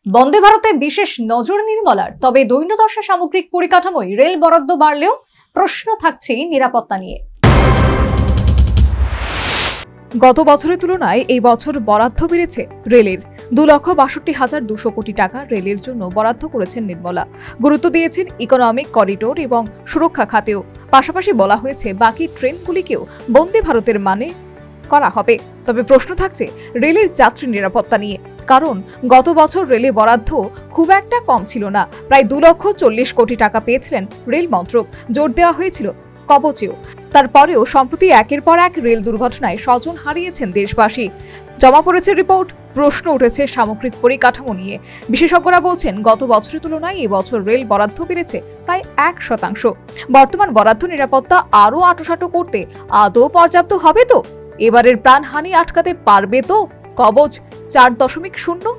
বন্দে ভারতে বিশেষ নজর নির্মলার। তবে দৈন্যদশা সামগ্রিক পরিকাঠামোয় রেল বরাদ্দ বাড়লেও প্রশ্ন থাকছে নিরাপত্তা নিয়ে। গত বছরের তুলনায় এই বছর বরাদ্দ বেড়েছে রেলের। 2,62,200 কোটি টাকা রেলের জন্য বরাদ্দ করেছেন নির্মলা। গুরুত্ব দিয়েছেন ইকোনমিক করিডোর এবং সুরক্ষা খাতেও। পাশাপাশি বলা হয়েছে বাকি ট্রেনগুলিকেও বন্দে ভারতের মানে করা হবে। তবে প্রশ্ন থাকছে রেলের যাত্রী নিরাপত্তা নিয়ে, কারণ গত বছর রেলে বরাদ্দ খুব একটা কম ছিল না। প্রায় 2,40,00,000 কোটি টাকা পেয়েছিলেন রেল মন্ত্রক। জোর দেওয়া হয়েছিল কবচেও। তারপরেও সম্প্রতি একের পর এক রেল দুর্ঘটনায় স্বজন হারিয়েছেন দেশবাসী। জমা পড়েছে রিপোর্ট, প্রশ্ন উঠেছে সামগ্রিক পরিকাঠামো নিয়ে। বিশেষজ্ঞরা বলছেন গত বছরের তুলনায় এই বছর রেল বরাদ্দ বেড়েছে প্রায় 1%। বর্তমান বরাদ্দ নিরাপত্তা আরও আঁটোসাঁটো করতে আদৌ পর্যাপ্ত হবে তো? এবারের প্রাণহানি আটকাতে পারবে তো কবচ 4.0?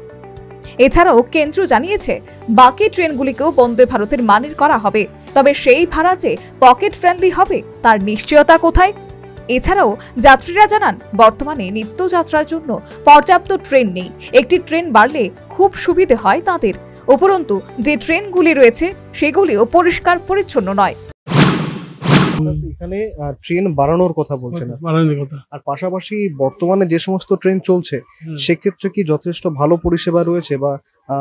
এছাড়াও কেন্দ্র জানিয়েছে বাকি ট্রেনগুলিকেও বন্দে ভারতের মানের করা হবে। তবে সেই ভাড়া যে পকেট ফ্রেন্ডলি হবে তার নিশ্চয়তা কোথায়? এছাড়াও যাত্রীরা জানান বর্তমানে নিত্যযাত্রার জন্য পর্যাপ্ত ট্রেন নেই। একটি ট্রেন বাড়লে খুব সুবিধে হয় তাদের। উপরন্তু যে ট্রেনগুলি রয়েছে সেগুলিও পরিষ্কার পরিচ্ছন্ন নয়। এখানে ট্রেন বাড়ানোর কথা বলছেন, আর পাশাপাশি বর্তমানে যে সমস্ত ট্রেন চলছে সেক্ষেত্রে কি যথেষ্ট ভালো পরিষেবা রয়েছে? বা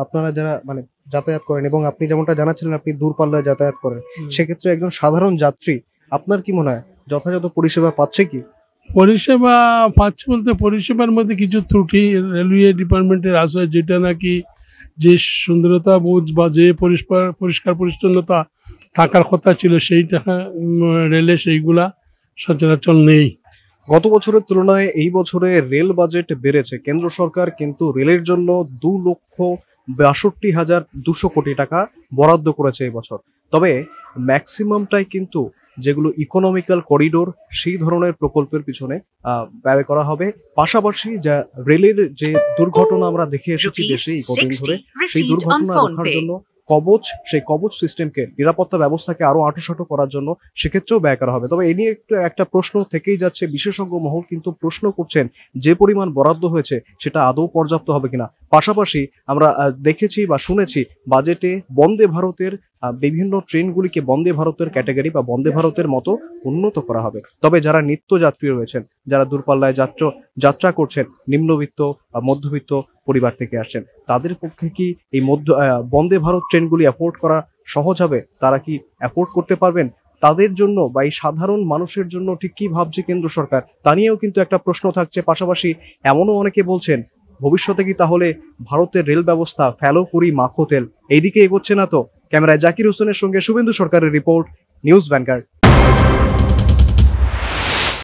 আপনারা যারা মানে যাতায়াত করেন, এবং আপনি যেমনটা জানাচ্ছিলেন আপনি দূরপাল্লায় যাতায়াত করেন, সেক্ষেত্রে একজন সাধারণ যাত্রী আপনার কি মনে হয় যথাযথ পরিষেবা পাচ্ছে কি? পরিষেবা পাচ্ছে বলতে পরিষেবার মধ্যে কিছু ত্রুটি রেলওয়ে ডিপার্টমেন্টের আছে, যেটা নাকি যে সুন্দরতা বোধ বা যে পরিষ্কার পরিচ্ছন্নতা থাকার কথা ছিল সেই টাকা রেলে সেইগুলা সচরাচর নেই। গত বছরের তুলনায় এই বছরে রেল বাজেট বেড়েছে। কেন্দ্র সরকার কিন্তু রেলের জন্য 2,62,200 কোটি টাকা বরাদ্দ করেছে এই বছর। তবে ম্যাক্সিমামটাই কিন্তু যেগুলো ইকোনমিক্যাল করিডোর সেই ধরনের প্রকল্পের পিছনে ব্যয় করা হবে। পাশাপাশি যা রেলের যে দুর্ঘটনা আমরা দেখে এসেছি দেশে এই কদিন ধরে, সেই দুর্ঘটনা রোখার জন্য সেই কবচ সিস্টেমকে, নিরাপত্তা ব্যবস্থাকে আরো আঁটোসাঁটো করার জন্য সেক্ষেত্রেও ব্যয় করা হবে। তবে এ নিয়ে একটা প্রশ্ন থেকেই যাচ্ছে। বিশেষজ্ঞ মহল কিন্তু প্রশ্ন করছেন যে পরিমাণ বরাদ্দ হয়েছে সেটা আদৌ পর্যাপ্ত হবে কিনা। পাশাপাশি আমরা দেখেছি বা শুনেছি বাজেটে বন্দে ভারতের বিভিন্ন ট্রেনগুলিকে বন্দে ভারতের ক্যাটাগরি বা বন্দে ভারতের মতো উন্নত করা হবে। তবে যারা নিত্যযাত্রী রয়েছেন, যারা দূরপাল্লায় যাত্রা করছেন, নিম্নবিত্ত মধ্যবিত্ত পরিবার থেকে আসছেন, তাদের পক্ষে কি এই বন্দে ভারত ট্রেনগুলি অ্যাফোর্ড করা সহজ হবে? তারা কি অ্যাফোর্ড করতে পারবেন? তাদের জন্য বা এই সাধারণ মানুষের জন্য ঠিক কি ভাবছে কেন্দ্র সরকার, তা নিয়েও কিন্তু একটা প্রশ্ন থাকছে। পাশাপাশি এমনও অনেকে বলছেন ভবিষ্যতে কি তাহলে ভারতের রেল ব্যবস্থা ফেলো পুরি মাখো তেল, এইদিকে এগোচ্ছে না তো? ক্যামেরায় জাকির হোসেনের সঙ্গে শুভেন্দু সরকারের রিপোর্ট, নিউজ ভ্যানগার্ড।